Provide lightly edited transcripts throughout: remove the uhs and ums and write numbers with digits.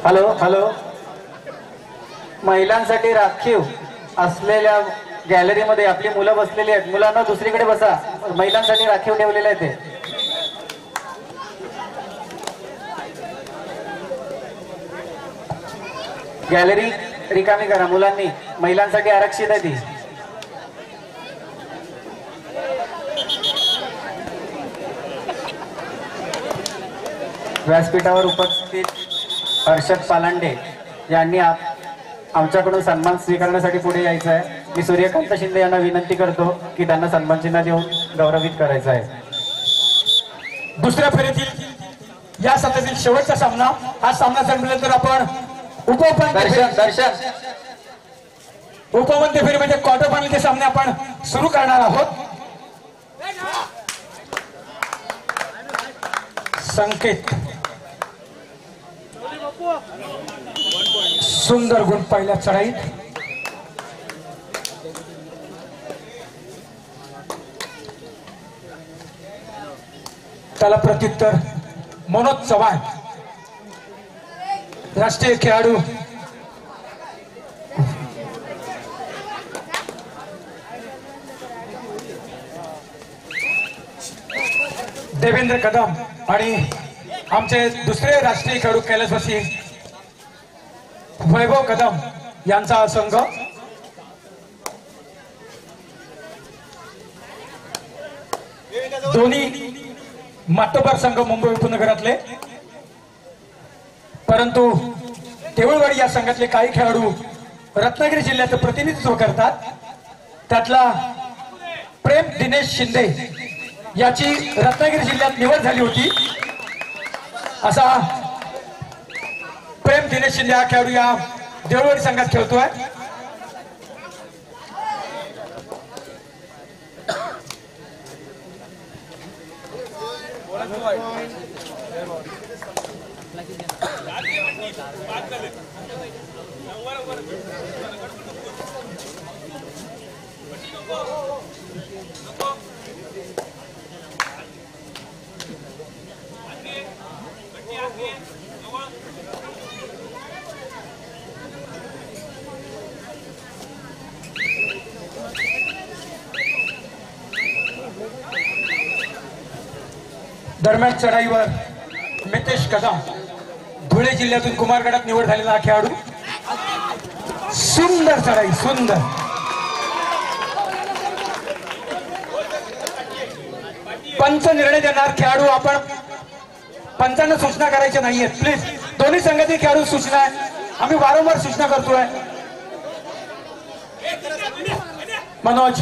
Hello hello, महिलांसाठी राखीव असलेल्या गॅलरीमध्ये आपली मुलं बसलेली आहेत. मुलांना दुसरीकडे बसा, महिलांसाठी राखीव ठेवलेले आहे ते. गॅलरी रिकामी करा मुलांनी, महिलांसाठी आरक्षित आहे ती. व्यासपीठावर उपस्थित हर्षद पालांडे यांनी आमच्याकडून सन्मान स्वीकारण्यासाठी पुढे यायचं आहे. मी सूर्यकांत शिंदे यांना विनंती करतो की त्यांना सन्मान चिन्ह देऊन गौरवित करायचं आहे. दुसऱ्या फेरीतील या सत्रातील शेवटचा सामना, हा सामना संपल्यानंतर आपण उपवंत्य फेरी म्हणजे क्वार्टर फायनलचे सामने आपण सुरू करणार आहोत. संकेत सुंदर गुण पहिल्या चढाईत. त्याला प्रत्युत्तर मनोज चव्हाण, राष्ट्रीय खेळाडू. देवेंद्र कदम आणि आमचे दुसरे राष्ट्रीय खेळाडू कैलासवासी वैभव कदम यांचा संघ. दोन्ही मातोबार संघ मुंबई उपनगरातले, परंतु देऊळवाडी या संघातले काही खेळाडू रत्नागिरी जिल्ह्याचं प्रतिनिधित्व करतात. त्यातला प्रेम दिनेश शिंदे याची रत्नागिरी जिल्ह्यात निवड झाली होती. असा प्रेम दिनेश शिंदे हा खेळाडू या देऊळवाडी संघात खेळतोय. दरम्यान चढाईवर मितेश कदम, धुळे जिल्ह्यातून कुमारगडात निवड झालेला हा खेळाडू. सुंदर चढाई, सुंदर. पंच निर्णय देणार खेळाडू. आपण पंचांना सूचना करायच्या नाहीयेत प्लीज. दोन्ही संघातील खेळाडू सूचना आहे, आम्ही वारंवार सूचना करतोय. मनोज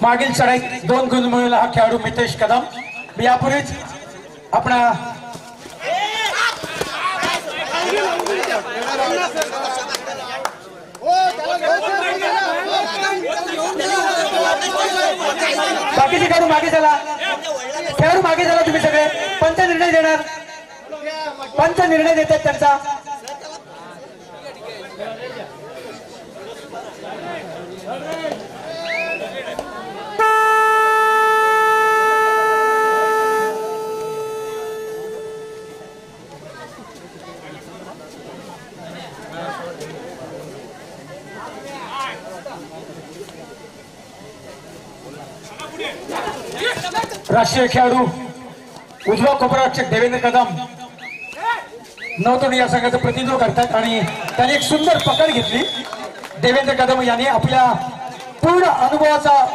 मागील चढाईत 2 गुण मिळवला हा खेळाडू मितेश कदम. यापूर्वीच आपण बाकीचे खेळाडू मागे चला, खेळाडू मागे चला. तुम्ही सगळे पंच निर्णय देणार, पंच निर्णय देतात त्यांचा. राष्ट्रीय खेळाडू उजवा कोपरारक्षक देवेंद्र कदम नवतोडी या संघाचं प्रतिनिधित्व करतात आणि त्यांनी एक सुंदर पकड घेतली. देवेंद्र कदम यांनी आपल्या पूर्ण अनुभवाचा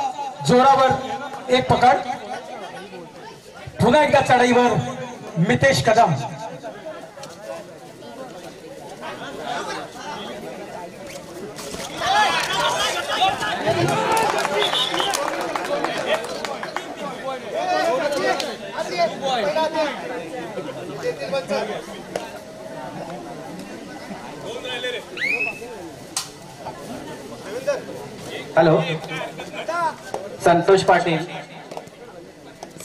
जोरावर एक पकड. पुन्हा एकदा चढाईवर मितेश कदम. हॅलो, संतोष पाटील,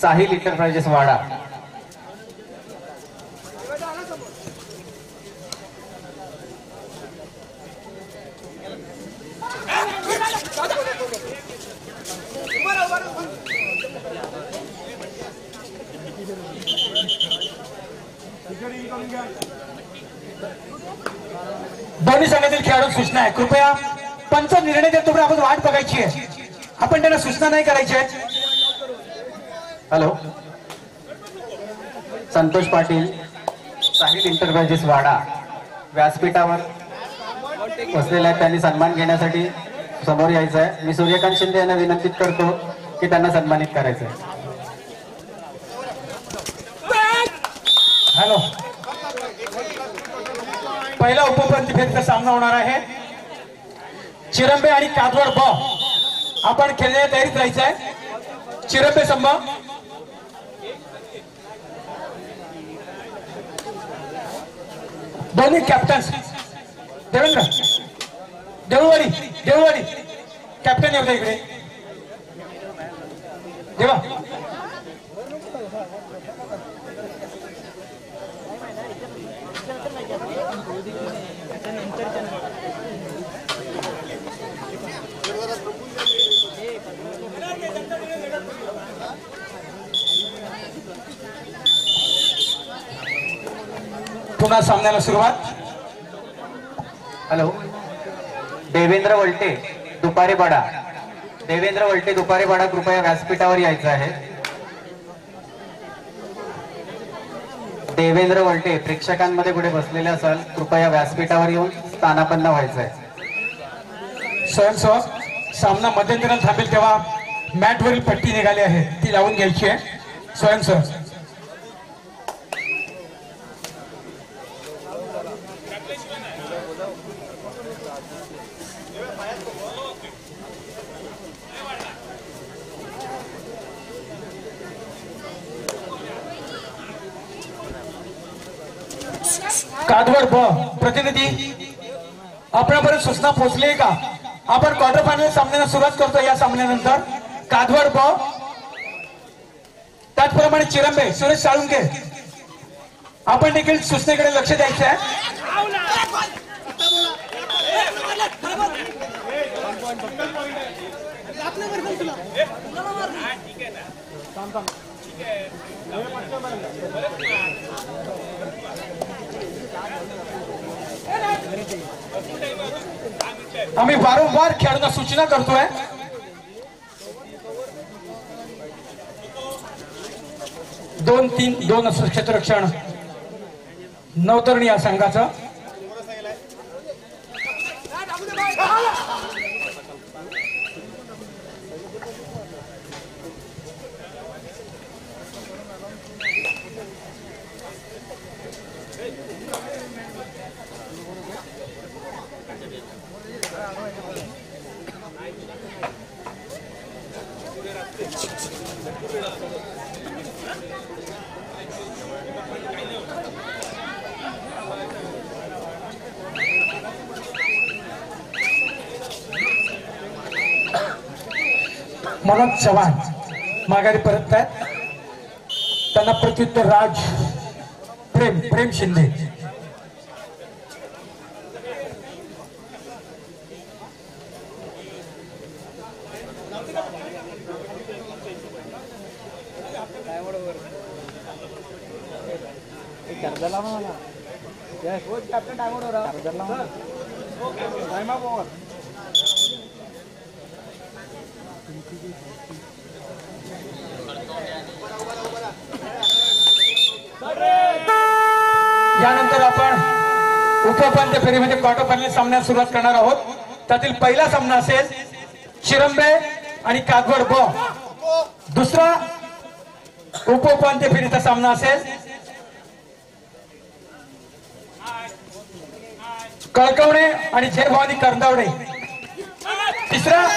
साहिल इंटरप्राइजेस वाडा. दोन्ही संघातील खेळाडू सूचना आहे, कृपया पंच निर्णय देतो पण आपण वाट बघायची आहे, आपण त्यांना सूचना नाही करायची आहे. हॅलो, संतोष पाटील, साहिल इंटरप्राइजेस वाडा व्यासपीठावर बसलेले आहेत. त्यांनी सन्मान घेण्यासाठी समोर यायचं आहे. मी सूर्यकांत शिंदे यांना विनंती करतो की त्यांना सन्मानित करायचं आहे. हॅलो, पहिला उपपंच फेरीचा सामना होणार आहे चिरंबे आणि कादवड ब. आपण खेळण्याच्या तयारीत राहायचं आहे. चिरंबे संघ दोन्ही कॅप्टन्स देवेंद्र देऊळवाडी कॅप्टन येऊ द्या इकडे. देवा पुन्हा सामन्याला सुरुवात. हॅलो, देवेंद्र वलटे दुपारे बडा, देवेंद्र वलटे दुपारे बडा कृपया व्यासपीठावर यायचं आहे. देवेंद्र वलटे प्रेक्षकांमध्ये पुढे बसलेले असाल कृपया व्यासपीठावर येऊन स्थानापन्न व्हायचं आहे. स्वयंसेवक सामना मध्यंतरात थांबेल तेव्हा मॅटवरील पट्टी निघाली आहे ती लावून घ्यायची आहे. स्वयंसेवक कादवड ब प्रतिनिधी आपल्यापर्यंत सूचना पोहोचली का? आपण क्वार्टर फायनल सामन्याला सुरुवात करतो. या सामन्यानंतर कादवड ब, त्याचप्रमाणे चिरंबे सुरेश साळुंके आपण देखील सूचनेकडे लक्ष द्यायचं आहे. आम्ही वारंवार खेळाडूंना सूचना करतोय. दोन असं क्षेत्ररक्षण नवतरुण या संघाचं. मनोज चव्हाण माघारी परत आहेत. त्यांना प्रत्युत्तर राज प्रेम शिंदे. यानंतर आपण उपउपांत्य फेरीमध्ये क्वार्टर फायनल सामन्यात सुरुवात करणार आहोत. त्यातील पहिला सामना असेल चिरंबे आणि कागवड ब. दुसरा उपउपांत्य फेरीचा सामना असेल कळकवणे आणि जय भवानी करंदावडे. तिसरा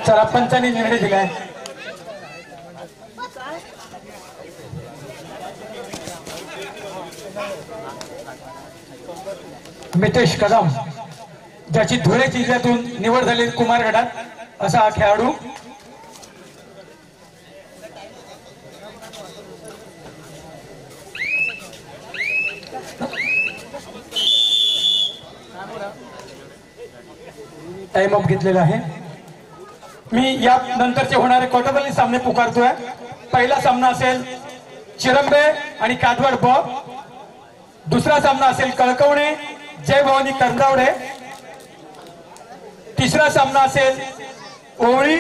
चला पंचांनी निर्णय दिलाय. मितेश कदम, ज्याची धुळे जिल्ह्यातून निवड झाली कुमार गटात असा हा खेळाडू. टाइम अप घेतलेला आहे. मी या नंतरचे होणारे क्वार्टर सामने पुकारतोय. पहिला सामना असेल चिरंबे आणि कादवड ब. दुसरा सामना असेल कळकवणे जय भवानी करंजावडे. तिसरा सामना असेल ओवळी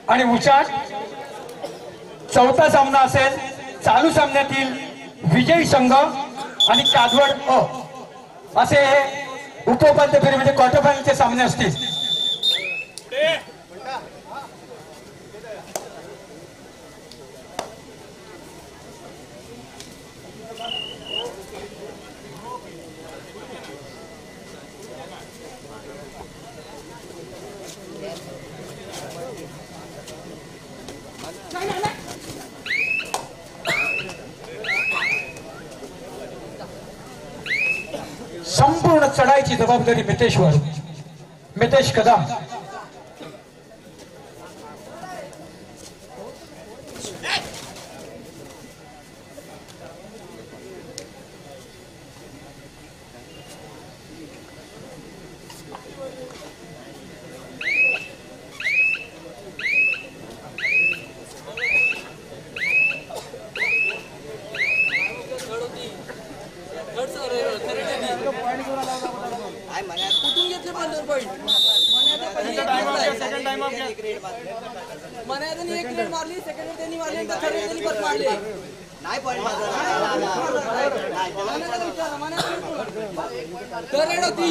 आणि उचाट. चौथा सामना असेल चालू सामन्यातील विजयी संघ आणि कादवड अ. असे हे उपोपांत्य फेरी म्हणजे क्वार्टर फायनलचे सामने असतील. संपूर्ण चढाईची जबाबदारी मितेश कदम. कुठून घेतले पंधरा पॉईंट मनाने एक ग्रेड मारली, सेकंड त्यांनी मारली, थर्ड त्यांनी परत मारले. नाही पॉईंट होती.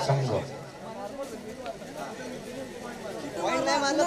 संघ पॉईंट नाही मारलं.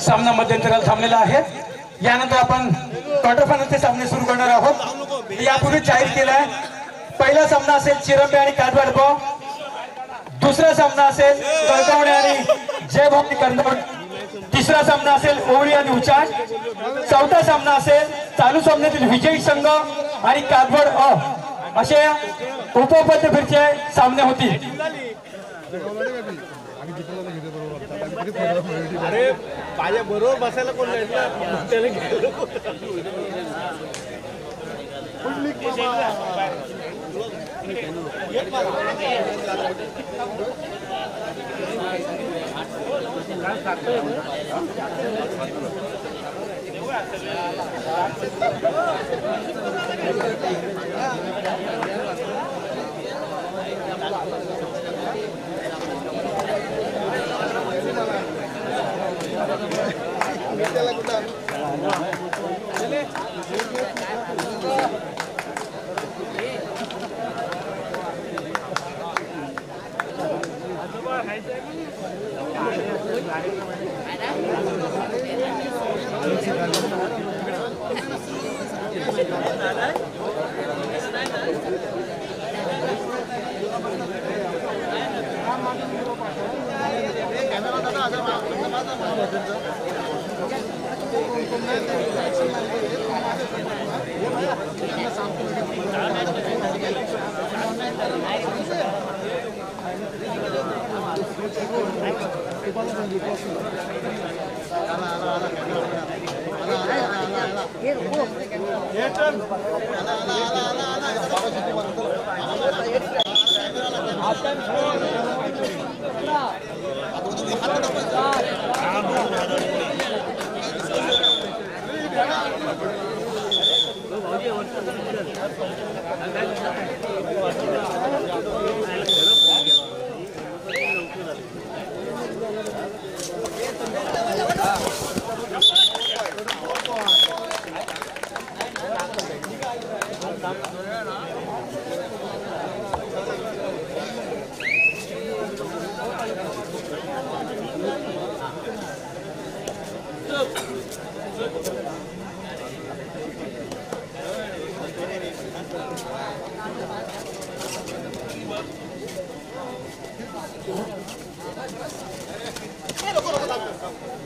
सामना मध्यंतराला थांबलेला आहे. यानंतर आपण क्वार्टर फायनलचे सामने सुरू करणार आहोत. यापूर्वी जाहीर केलाय पहिला सामना असेल चिरंबे आणि काटवाडगाव, दुसरा सामना असेल कळकवणे आणि जय भक्ती कर्नाटक, तिसरा सामना असेल ओवळी आणि उचाट, चौथा सामना असेल चालू सामन्यातील विजयी संघ आणि काटवाड अ असे उपउपांत्य फेरीचे सामने होतील. अरे माझ्या बरोबर बसायला कोण नाही ना त्याला घ्यायला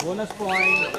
bonus point.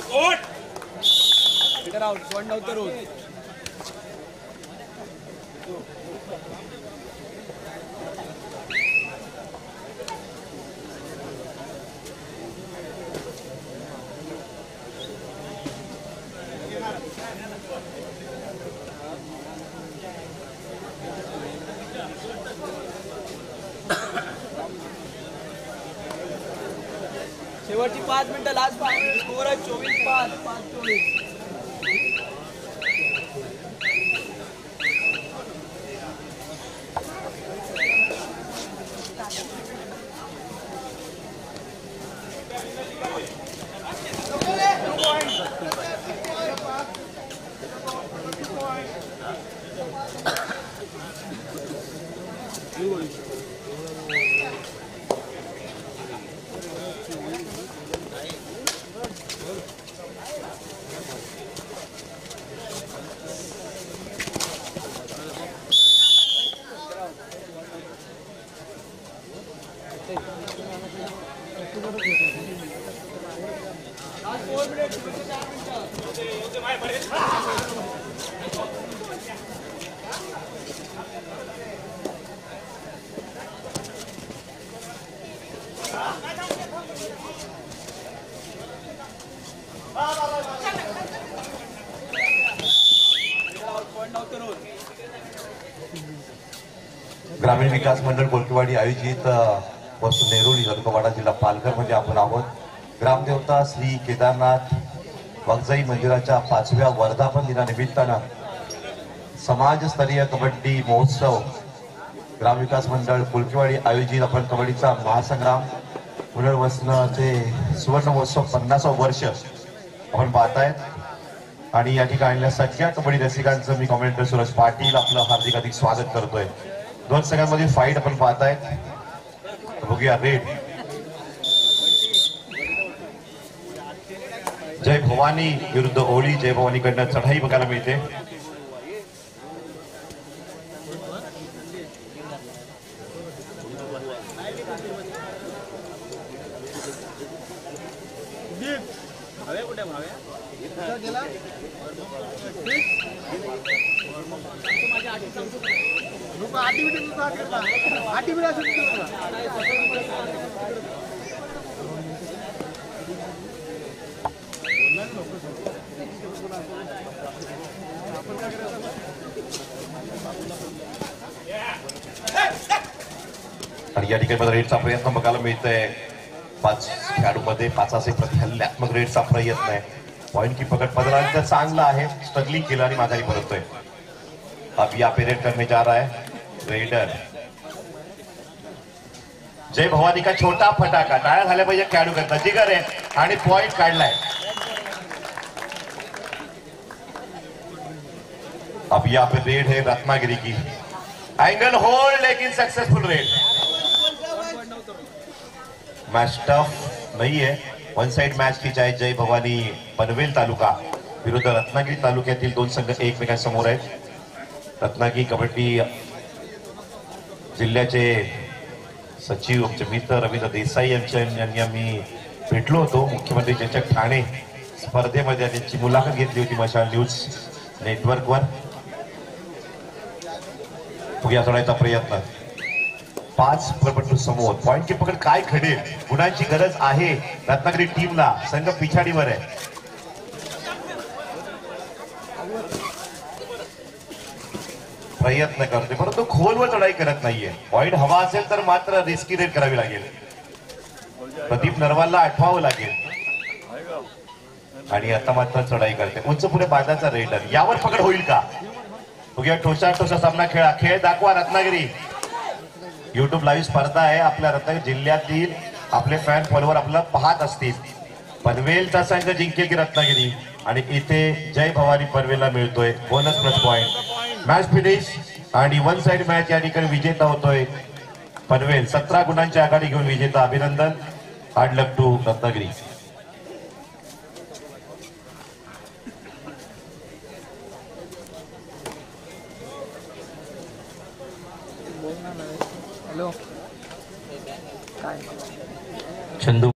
Figure out, one down the road. शेवटची 5 मिनिटं लास्ट 5 स्कोर आहे 24-5 ग्रामीण विकास मंडळ कोळकीवाडी आयोजित वस्तू नेरुळी तालुका जिल्हा पालघर मध्ये आपण आहोत. ग्रामदेवता श्री केदारनाथ वाघजाई मंदिराच्या 5व्या वर्धापन दिनानिमित्तानं समाजस्तरीय कबड्डी महोत्सव ग्रामविकास मंडळ कोळकीवाडी आयोजित आपण कबड्डीचा महासंग्राम पुनर्वसनाचे सुवर्ण महोत्सव 50वं वर्ष आपण पाहतायत आणि या ठिकाणी सगळ्या कबड्डी रसिकांचं मी कॉमेंटेटर सुरेश पाटील आपलं हार्दिक स्वागत करतोय. दोन संघांमध्ये फाईट आपण पाहतायत. बघूया रेड जय भवानी विरुद्ध ओळी. जय भवानीकडनं चढाई बघायला मिळते. आणि या ठिकाणी रेडचा प्रयत्न बघायला मिळतोय. 5 खेळाडूमध्ये 5 असे प्रतिहल्ल्यात्मक रेडचा प्रयत्न आहे. पॉइंट की पकड बदलांचा चांगला आहे. स्ट्रगलिंग केलं आणि माघारी परततोय. अब यहाँ पे रेड करने जा रहा है रेडर. जय भवानी का छोटा फटाका टाळ्या झाल्या पाहिजे खेळाडू करता जिगर आहे आणि पॉइंट काढलाय. अब यहाँ पे रेड है रत्नागिरी की. एंगल होल्ड लेकिन सक्सेसफुल रेड. मैच टफ नहीं है. वन साइड मैच की जाए. जय भवानी पनवेल तालुका विरुद्ध रत्नागिरी तालुक्यातील 2 संघ एकमेकांसमोर आहेत. रत्नागिरी कबड्डी जिल्ह्याचे सचिव आमचे मित्र रवींद्र देसाई यांनी आम्ही भेटलो होतो. मुख्यमंत्री चषक ठाणे स्पर्धेमध्ये त्यांची मुलाखत घेतली होती मशाल न्यूज नेटवर्कवर. फुग्या सोडायचा प्रयत्न. 5 प्रपटू समोर. पॉइंट की पकड काय घडेल. गुणांची गरज आहे रत्नागिरी टीमला. संघ पिछाडीवर आहे. प्रयत्न करते परंतु खोलवर चढाई करत नाहीये. पॉइंट हवा असेल तर मात्र रिस्की रेड करावी लागेल. प्रदीप नरवालला आठवावं लागेल. आणि आता मात्र चढाई करते. उंच पुढे बांधाचा रेडर. यावर पकड होईल का. बघूया ठोसा ठोसा सामना खेळा. खेळ दाखवा रत्नागिरी. युट्यूब लाईव्ह स्पर्धा आहे. आपल्या रत्नागिरी जिल्ह्यातील आपले फॅन फॉलोवर आपल्याला पाहत असतील. पनवेलचा संघ जिंकेल की रत्नागिरी. आणि इथे जय भवानी पनवेलला मिळतोय bonus plus point. Match finish आणि 1 साइड मॅच या ठिकाणी विजेता होतोय पनवेल. 17 गुणांची आघाडी घेऊन विजेता. अभिनंदन. Hard luck to Ratnagiri. Hello Chandu